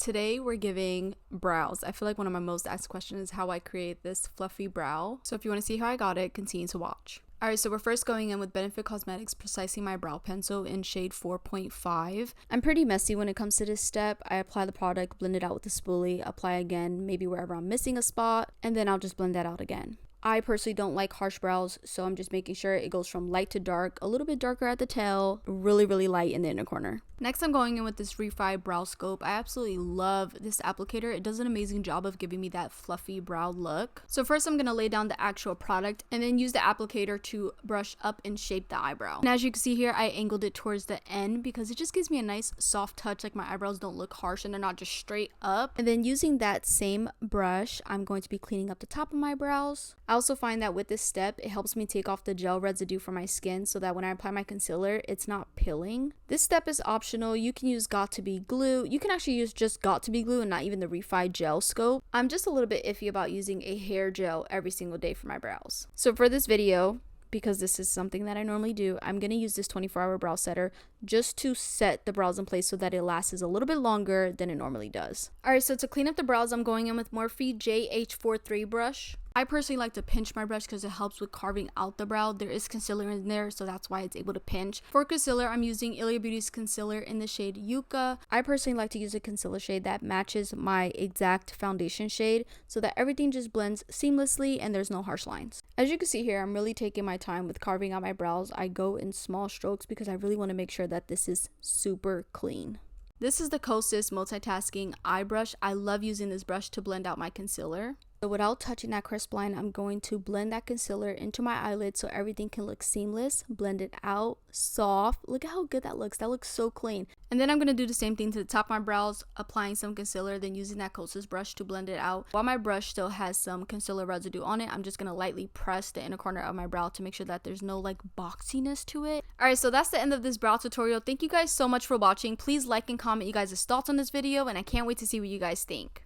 Today we're giving brows. I feel like one of my most asked questions is how I create this fluffy brow. So if you want to see how I got it, continue to watch. Alright, so we're first going in with Benefit Cosmetics Precisely My Brow Pencil in shade 4.5. I'm pretty messy when it comes to this step. I apply the product, blend it out with the spoolie, apply again, maybe wherever I'm missing a spot, and then I'll just blend that out again. I personally don't like harsh brows, so I'm just making sure it goes from light to dark, a little bit darker at the tail, really light in the inner corner. Next, I'm going in with this Refi Brow Scope. I absolutely love this applicator. It does an amazing job of giving me that fluffy brow look. So first, I'm going to lay down the actual product and then use the applicator to brush up and shape the eyebrow. And as you can see here, I angled it towards the end because it just gives me a nice soft touch, like my eyebrows don't look harsh and they're not just straight up. And then using that same brush, I'm going to be cleaning up the top of my brows. I also find that with this step, it helps me take off the gel residue from my skin so that when I apply my concealer, it's not pilling. This step is optional. You can use Got2b glue. You can actually use just Got2b glue and not even the Refi gel scope. I'm just a little bit iffy about using a hair gel every single day for my brows. So for this video, because this is something that I normally do, I'm going to use this 24-hour brow setter just to set the brows in place so that it lasts a little bit longer than it normally does. Alright, so to clean up the brows, I'm going in with Morphe JH43 brush. I personally like to pinch my brush because it helps with carving out the brow. There is concealer in there, so that's why it's able to pinch. For concealer, I'm using Ilia Beauty's concealer in the shade Yucca. I personally like to use a concealer shade that matches my exact foundation shade so that everything just blends seamlessly and there's no harsh lines. As you can see here, I'm really taking my time with carving out my brows. I go in small strokes because I really want to make sure that this is super clean. This is the Kosas Multitasking Eye Brush. I love using this brush to blend out my concealer. So without touching that crisp line, I'm going to blend that concealer into my eyelid so everything can look seamless. Blend it out, soft. Look at how good that looks. That looks so clean. And then I'm going to do the same thing to the top of my brows, applying some concealer, then using that Kosas brush to blend it out. While my brush still has some concealer residue on it, I'm just going to lightly press the inner corner of my brow to make sure that there's no like boxiness to it. Alright, so that's the end of this brow tutorial. Thank you guys so much for watching. Please like and comment you guys' thoughts on this video, and I can't wait to see what you guys think.